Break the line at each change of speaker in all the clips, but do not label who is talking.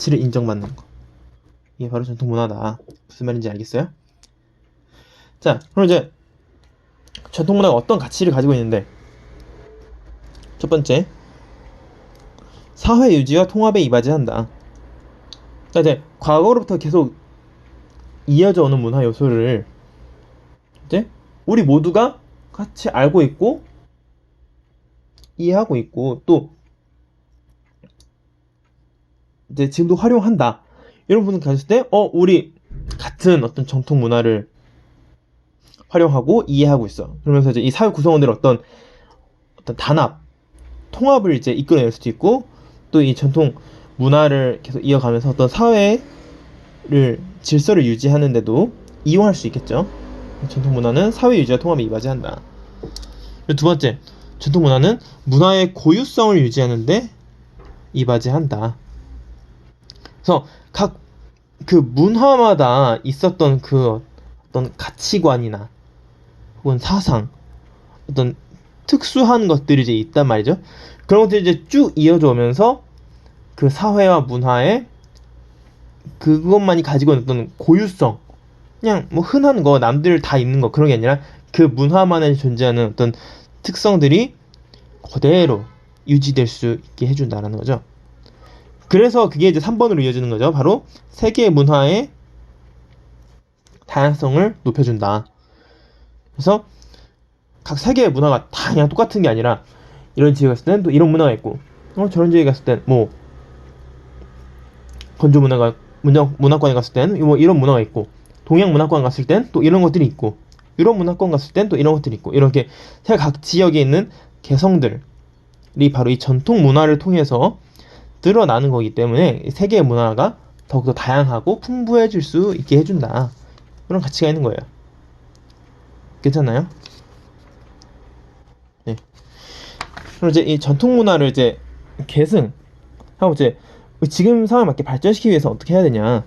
가치를 인정받는 거. 이게 바로 전통 문화다. 무슨 말인지 알겠어요? 자, 그럼 이제 전통 문화가 어떤 가치를 가지고 있는데, 첫 번째, 사회 유지와 통합에 이바지한다. 자, 이제 과거로부터 계속 이어져 오는 문화 요소를 이제 우리 모두가 같이 알고 있고 이해하고 있고 또 이제 지금도 활용한다. 이런 분들 가졌을 때 우리 같은 어떤 전통 문화를 활용하고 이해하고 있어. 그러면서 이제 이 사회 구성원들의 어떤 단합, 통합을 이제 이끌어낼 수도 있고 또 이 전통 문화를 계속 이어가면서 어떤 사회를 질서를 유지하는데도 이용할 수 있겠죠. 전통 문화는 사회 유지와 통합에 이바지한다. 그리고 두 번째, 전통 문화는 문화의 고유성을 유지하는데 이바지한다. 그래서 각 그 문화마다 있었던 그 어떤 가치관이나 혹은 사상, 어떤 특수한 것들이 이제 있단 말이죠. 그런 것들이 이제 쭉 이어져 오면서 그 사회와 문화의 그것만이 가지고 있는 어떤 고유성, 그냥 뭐 흔한 거, 남들 다 있는 거 그런 게 아니라 그 문화만에 존재하는 어떤 특성들이 그대로 유지될 수 있게 해준다라는 거죠. 그래서 그게 이제 3번으로 이어지는 거죠. 바로 세계의 문화의 다양성을 높여준다. 그래서 각 세계의 문화가 다 그냥 똑같은 게 아니라 이런 지역에 갔을 땐 또 이런 문화가 있고 저런 지역에 갔을 땐 뭐 건조 문화권에 갔을 땐 뭐 이런 문화가 있고 동양 문화권 갔을 땐 또 이런 것들이 있고 유럽 문화권 갔을 땐 또 이런 것들이 있고 이렇게 각 지역에 있는 개성들이 바로 이 전통 문화를 통해서 드러나는 거기 때문에 세계의 문화가 더욱더 다양하고 풍부해질 수 있게 해준다. 그런 가치가 있는 거예요. 괜찮나요? 네. 그럼 이제 이 전통 문화를 이제 계승하고 이제 지금 상황에 맞게 발전시키기 위해서 어떻게 해야 되냐.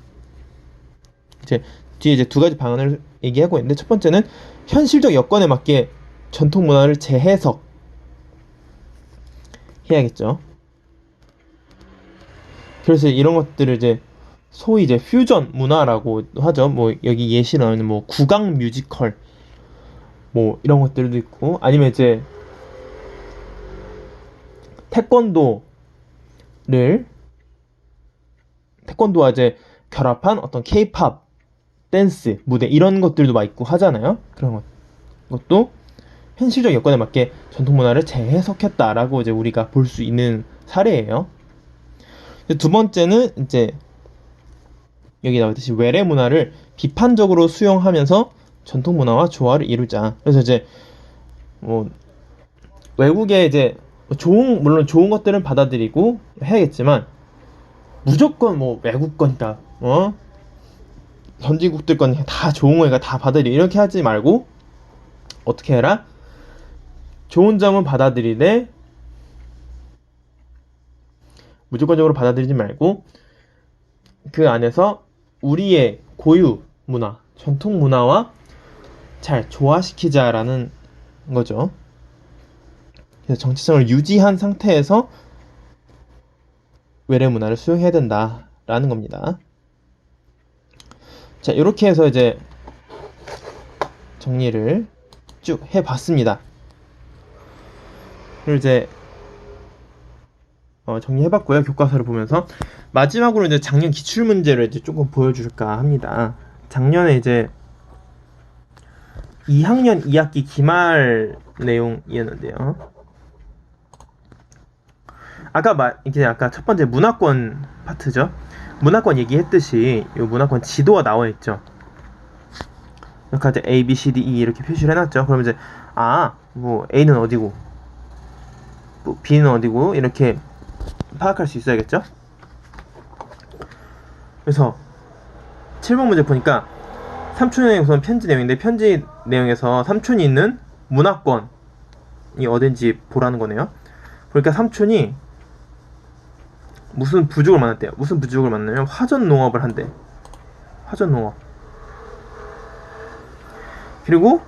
이제 뒤에 이제 두 가지 방안을 얘기하고 있는데 첫 번째는 현실적 여건에 맞게 전통 문화를 재해석 해야겠죠. 그래서 이런 것들을 이제 소위 이제 퓨전 문화라고 하죠. 뭐 여기 예시 나오는 뭐 국악 뮤지컬 뭐 이런 것들도 있고 아니면 이제 태권도와 이제 결합한 어떤 케이팝 댄스 무대 이런 것들도 막 있고 하잖아요. 그런 것도 현실적 여건에 맞게 전통 문화를 재해석했다라고 이제 우리가 볼 수 있는 사례예요. 두 번째는 이제 여기 나오듯이 외래 문화를 비판적으로 수용하면서 전통 문화와 조화를 이루자. 그래서 이제 뭐 외국에 이제 물론 좋은 것들은 받아들이고 해야겠지만 무조건 뭐 외국 거니까 선진국들 건 다 좋은 거니까 다 받아들이 이렇게 하지 말고 어떻게 해라? 좋은 점은 받아들이되 무조건적으로 받아들이지 말고 그 안에서 우리의 고유 문화, 전통 문화와 잘 조화시키자라는 거죠. 그래서 정체성을 유지한 상태에서 외래 문화를 수용해야 된다라는 겁니다. 자, 이렇게 해서 이제 정리를 쭉 해봤습니다. 그리고 이제 정리해봤고요. 교과서를 보면서 마지막으로 이제 작년 기출문제를 이제 조금 보여줄까 합니다. 작년에 이제 2학년 2학기 기말 내용이었는데요. 아까 첫 번째 문화권 파트죠. 문화권 얘기했듯이 이 문화권 지도가 나와있죠. 이렇게 이제 A, B, C, D, E 이렇게 표시를 해놨죠. 그러면 이제 뭐 A는 어디고 또 B는 어디고 이렇게 파악할 수 있어야겠죠. 그래서 7번 문제 보니까 삼촌의 우선 편지 내용인데 편지 내용에서 삼촌이 있는 문화권이 어딘지 보라는 거네요. 그러니까 삼촌이 무슨 부족을 만났대요. 무슨 부족을 만나면 화전농업을 한대. 화전농업. 그리고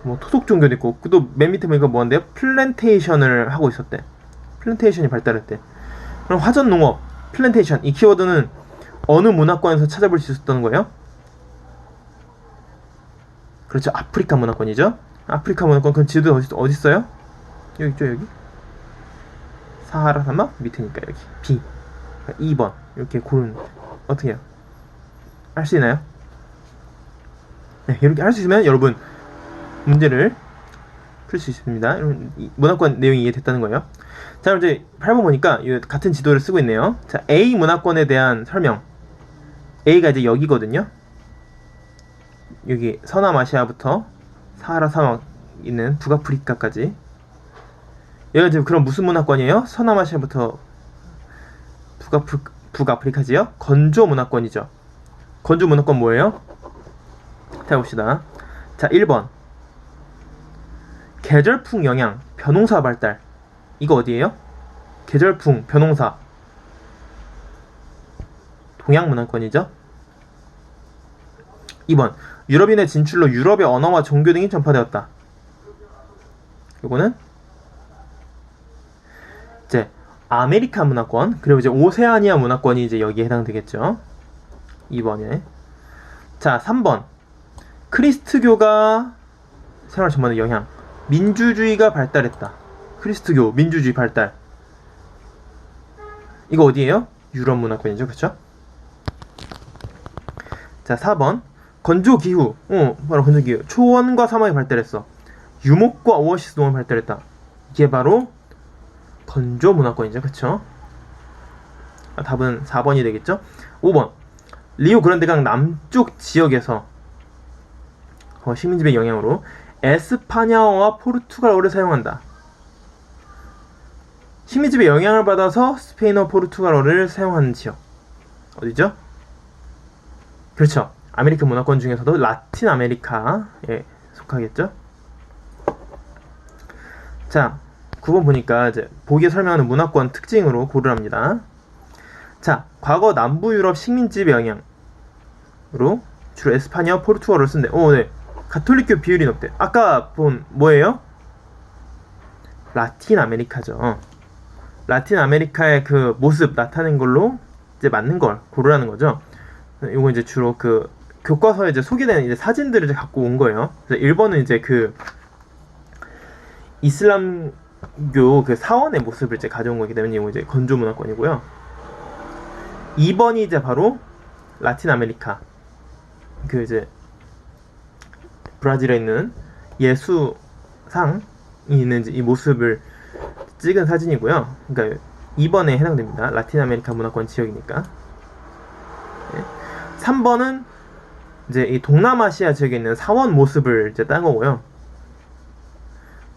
뭐 토속 종교도 있고 또 맨 밑에 보니까 뭐한대요? 플랜테이션을 하고 있었대. 플랜테이션이 발달했대. 그럼 화전농업 플랜테이션, 이 키워드는 어느 문화권에서 찾아볼 수 있었던 거예요? 그렇죠. 아프리카 문화권이죠. 아프리카 문화권. 그럼 지도 어디 있어요? 여기 있죠, 여기. 사하라 사막 밑에니까 여기 B. 2번 이렇게 고른. 어떻게 해요? 할 수 있나요? 네, 이렇게 할 수 있으면 여러분 문제를 풀 수 있습니다. 문화권 내용이 이해됐다는 거예요. 자, 그럼 이제 8번 보니까 같은 지도를 쓰고 있네요. 자, A 문화권에 대한 설명. A가 이제 여기거든요. 여기 서남아시아부터 사하라 사막 있는 북아프리카까지. 얘가 지금 그럼 무슨 문화권이에요? 서남아시아부터 북아프리카지요? 건조 문화권이죠. 건조 문화권 뭐예요? 자, 봅시다. 자, 1번 계절풍 영향, 벼농사 발달. 이거 어디예요? 계절풍, 벼농사. 동양 문화권이죠. 2번 유럽인의 진출로 유럽의 언어와 종교 등이 전파되었다. 요거는 이제 아메리카 문화권, 그리고 이제 오세아니아 문화권이 이제 여기에 해당되겠죠. 2번에. 자, 3번 크리스트교가 생활 전반에 영향, 민주주의가 발달했다. 크리스트교, 민주주의 발달. 이거 어디예요? 유럽 문화권이죠, 그쵸? 자, 4번 건조기후. 바로 건조기후. 초원과 사막이 발달했어. 유목과 오아시스 농업이 발달했다. 이게 바로 건조 문화권이죠, 그쵸? 답은 4번이 되겠죠? 5번 리오 그란데강 남쪽 지역에서 식민지배 영향으로 에스파냐어와 포르투갈어를 사용한다. 식민지배 영향을 받아서 스페인어, 포르투갈어를 사용하는 지역 어디죠? 그렇죠. 아메리카 문화권 중에서도 라틴 아메리카에 속하겠죠. 자, 9번 보니까 이제 보기에 설명하는 문화권 특징으로 고르랍니다. 자, 과거 남부 유럽 식민지배 영향으로 주로 에스파냐, 포르투갈어를 쓴대. 네. 가톨릭교 비율이 높대. 아까 본 뭐예요? 라틴 아메리카죠. 라틴 아메리카의 그 모습 나타낸 걸로 이제 맞는 걸 고르라는 거죠. 이거 이제 주로 그 교과서에 이제 소개되는 이제 사진들을 이제 갖고 온 거예요. 그래서 1번은 이제 그 이슬람교 그 사원의 모습을 이제 가져온 거기 때문에 이거 이제 건조 문화권이고요. 2번이 이제 바로 라틴 아메리카 그 이제 브라질에 있는 예수상이 있는 이 모습을 찍은 사진이고요. 그러니까 2번에 해당됩니다. 라틴 아메리카 문화권 지역이니까. 네. 3번은 이제 이 동남아시아 지역에 있는 사원 모습을 이제 딴 거고요.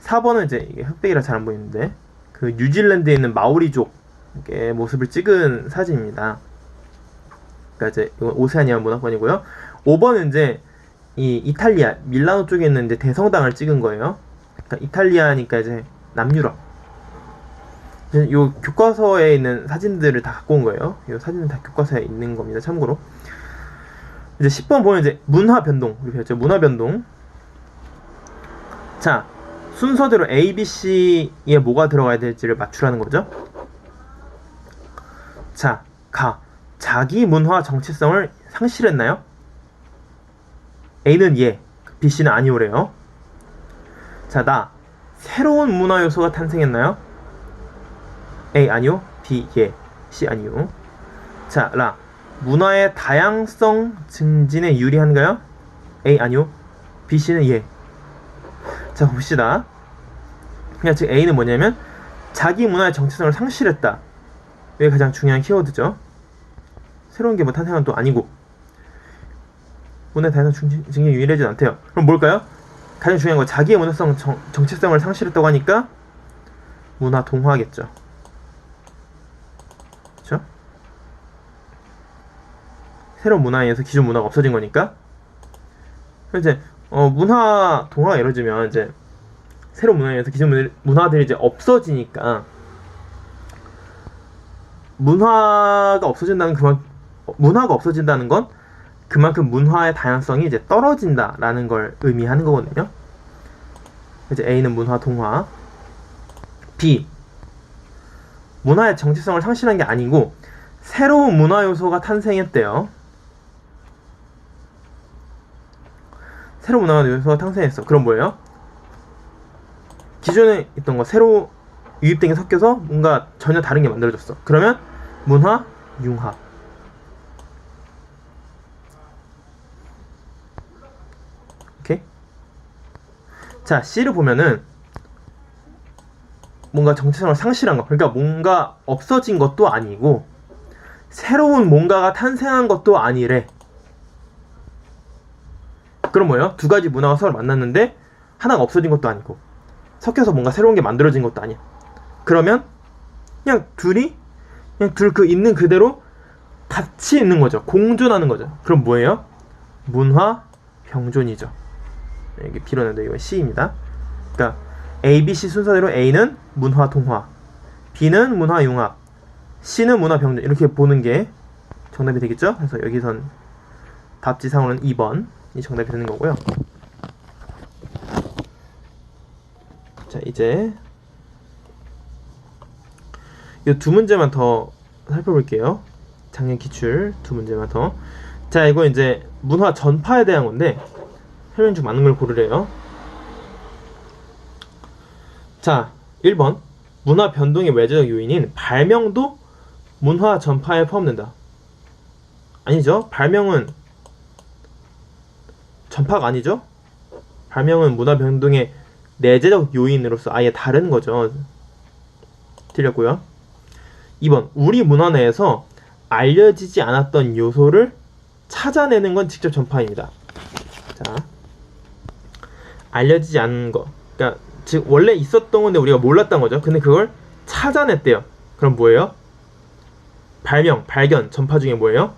4번은 이제 이게 흑백이라 잘 안 보이는데 그 뉴질랜드에 있는 마오리족의 모습을 찍은 사진입니다. 그러니까 이제 이건 오세아니아 문화권이고요. 5번은 이제 이 이탈리아 밀라노 쪽에 있는 이제 대성당을 찍은 거예요. 그러니까 이탈리아니까 이제 남유럽. 요 교과서에 있는 사진들을 다 갖고 온 거예요. 요 사진은 다 교과서에 있는 겁니다. 참고로. 이제 10번 보면 이제 문화 변동. 이렇게 했죠. 문화 변동. 자, 순서대로 A, B, C에 뭐가 들어가야 될지를 맞추라는 거죠. 자, 가. 자기 문화 정체성을 상실했나요? A는 예, B, C는 아니오래요. 자, 나. 새로운 문화 요소가 탄생했나요? A 아니요, B 예, C 아니요. 자, 라. 문화의 다양성 증진에 유리한가요? A 아니요, B, C는 예. 자, 봅시다. 그냥 즉 A는 뭐냐면 자기 문화의 정체성을 상실했다. 이게 가장 중요한 키워드죠. 새로운 게 뭐 탄생한 또 아니고 문화의 다양성 증진에 유리하지 않대요. 그럼 뭘까요? 가장 중요한 건 자기의 문화성 정체성을 상실했다고 하니까 문화 동화겠죠. 그렇죠? 새로운 문화에 의해서 기존 문화가 없어진 거니까. 이제 문화 동화가 이루어지면 이제 새로운 문화에 의해서 기존 문화들이 이제 없어지니까 문화가 없어진다는 건 그만큼 문화의 다양성이 이제 떨어진다라는 걸 의미하는 거거든요. 이제 A는 문화 동화. B 문화의 정체성을 상실한 게 아니고 새로운 문화 요소가 탄생했대요. 새로운 문화 요소가 탄생했어. 그럼 뭐예요? 기존에 있던 거 새로 유입된 게 섞여서 뭔가 전혀 다른 게 만들어졌어. 그러면 문화 융합. 오케이? 자, C를 보면은 뭔가 정체성을 상실한 거, 그러니까 뭔가 없어진 것도 아니고 새로운 뭔가가 탄생한 것도 아니래. 그럼 뭐예요? 두 가지 문화가 서로 만났는데 하나가 없어진 것도 아니고 섞여서 뭔가 새로운 게 만들어진 것도 아니야. 그러면 그냥 둘이 그냥 둘 그 있는 그대로 같이 있는 거죠. 공존하는 거죠. 그럼 뭐예요? 문화 병존이죠. 여기 B로는데 이건 C입니다. 그러니까 A, B, C 순서대로 A는 문화 통화, B는 문화 융합, C는 문화 병존, 이렇게 보는 게 정답이 되겠죠? 그래서 여기선 답지상으로는 2번이 정답이 되는 거고요. 자, 이제 이 두 문제만 더 살펴볼게요. 작년 기출 두 문제만 더. 자, 이거 이제 문화 전파에 대한 건데 설명 중 맞는 걸 고르래요. 자, 1번 문화 변동의 외재적 요인인 발명도 문화 전파에 포함된다. 아니죠. 발명은 전파가 아니죠. 발명은 문화 변동의 내재적 요인으로서 아예 다른 거죠. 틀렸고요. 2번 우리 문화 내에서 알려지지 않았던 요소를 찾아내는 건 직접 전파입니다. 자, 알려지지 않은 거, 그러니까 즉 원래 있었던 건데 우리가 몰랐던 거죠. 근데 그걸 찾아냈대요. 그럼 뭐예요? 발명, 발견, 전파 중에 뭐예요?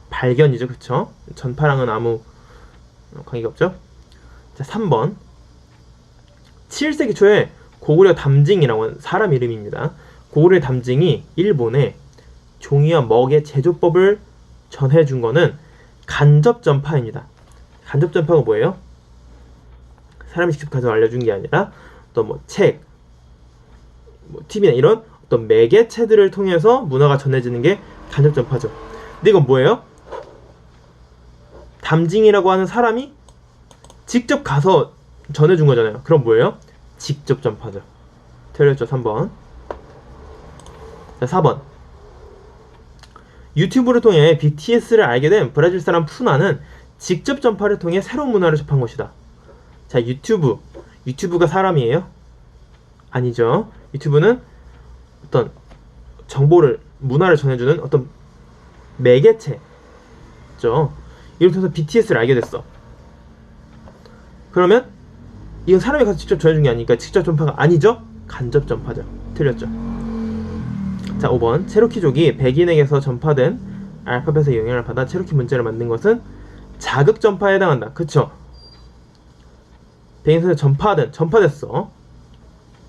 발견이죠. 그쵸? 전파랑은 아무 관계가 없죠. 자, 3번 7세기 초에 고구려 담징이라고 하는 사람 이름입니다. 고구려 담징이 일본에 종이와 먹의 제조법을 전해준 거는 간접 전파입니다. 간접 전파가 뭐예요? 사람이 직접 가서 알려준 게 아니라 어떤 뭐 책, 뭐 TV나 이런 어떤 매개체들을 통해서 문화가 전해지는 게 간접 전파죠. 근데 이건 뭐예요? 담징이라고 하는 사람이 직접 가서 전해준 거잖아요. 그럼 뭐예요? 직접 전파죠. 틀렸죠. 3번. 자, 4번 유튜브를 통해 BTS를 알게 된 브라질 사람 푸나는 직접 전파를 통해 새로운 문화를 접한 것이다. 자, 유튜브가 사람이에요? 아니죠. 유튜브는 어떤 정보를, 문화를 전해주는 어떤 매개체죠. 이를 통해서 BTS를 알게 됐어. 그러면 이건 사람이 가서 직접 전해준 게 아니니까 직접 전파가 아니죠? 간접 전파죠. 틀렸죠. 자, 5번 체로키족이 백인에게서 전파된 알파벳의 영향을 받아 체로키 문자를 만든 것은 자극 전파에 해당한다. 그쵸? 백인에서 전파됐어.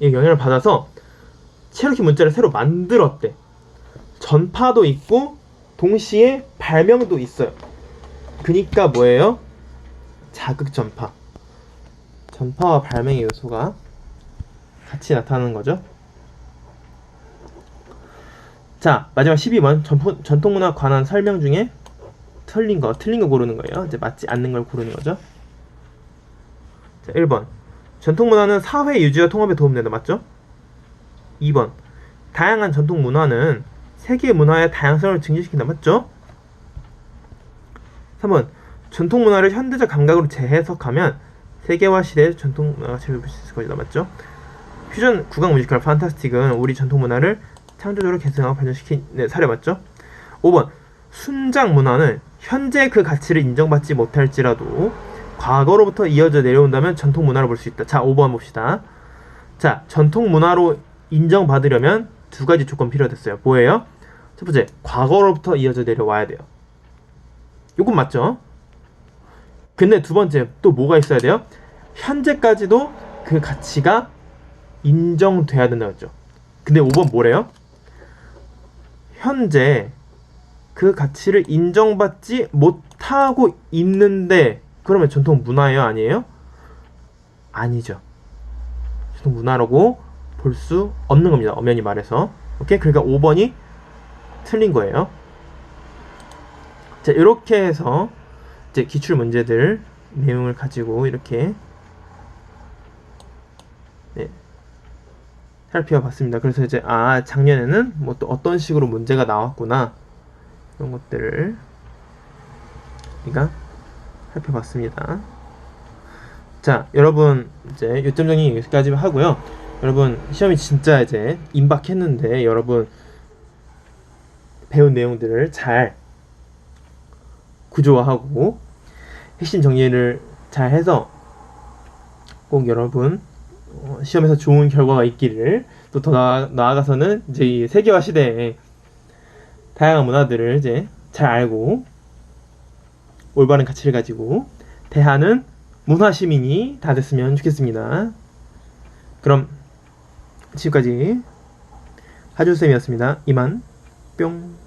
이 영향을 받아서 체로키 문자를 새로 만들었대. 전파도 있고 동시에 발명도 있어요. 그니까 뭐예요? 자극 전파. 전파와 발명의 요소가 같이 나타나는 거죠. 자, 마지막 12번 전통문화 관한 설명 중에 틀린 거 고르는 거예요. 이제 맞지 않는 걸 고르는 거죠. 자, 1번 전통문화는 사회 유지와 통합에 도움된다. 맞죠? 2번 다양한 전통문화는 세계 문화의 다양성을 증진시킨다. 맞죠? 3번 전통문화를 현대적 감각으로 재해석하면 세계화 시대의 전통문화가 재해볼 수 있을 것이다. 맞죠? 퓨전 국악 뮤지컬 판타스틱은 우리 전통문화를 창조적으로 개성하고 발전시킨 사례. 맞죠? 5번 순장 문화는 현재 그 가치를 인정받지 못할지라도 과거로부터 이어져 내려온다면 전통 문화로 볼 수 있다. 자, 5번 봅시다. 자, 전통 문화로 인정받으려면 두 가지 조건 필요했어요. 뭐예요? 첫 번째, 과거로부터 이어져 내려와야 돼요. 요건 맞죠? 근데 두 번째 또 뭐가 있어야 돼요? 현재까지도 그 가치가 인정돼야 된다고 했죠. 근데 5번 뭐래요? 현재 그 가치를 인정받지 못하고 있는데 그러면 전통 문화예요? 아니에요? 아니죠. 전통 문화라고 볼 수 없는 겁니다. 엄연히 말해서. 오케이? 그러니까 5번이 틀린 거예요. 자, 이렇게 해서 이제 기출 문제들 내용을 가지고 이렇게 네, 살펴봤습니다. 그래서 이제 작년에는 뭐 또 어떤 식으로 문제가 나왔구나 이런 것들을 우리가 살펴봤습니다. 자, 여러분 이제 요점 정리 여기까지 하고요. 여러분 시험이 진짜 이제 임박했는데 여러분 배운 내용들을 잘 구조화하고 핵심 정리를 잘 해서 꼭 여러분 시험에서 좋은 결과가 있기를, 또 더 나아가서는 이제 이 세계화 시대에 다양한 문화들을 이제 잘 알고 올바른 가치를 가지고 대하는 문화 시민이 다 됐으면 좋겠습니다. 그럼 지금까지 하준쌤이었습니다. 이만 뿅.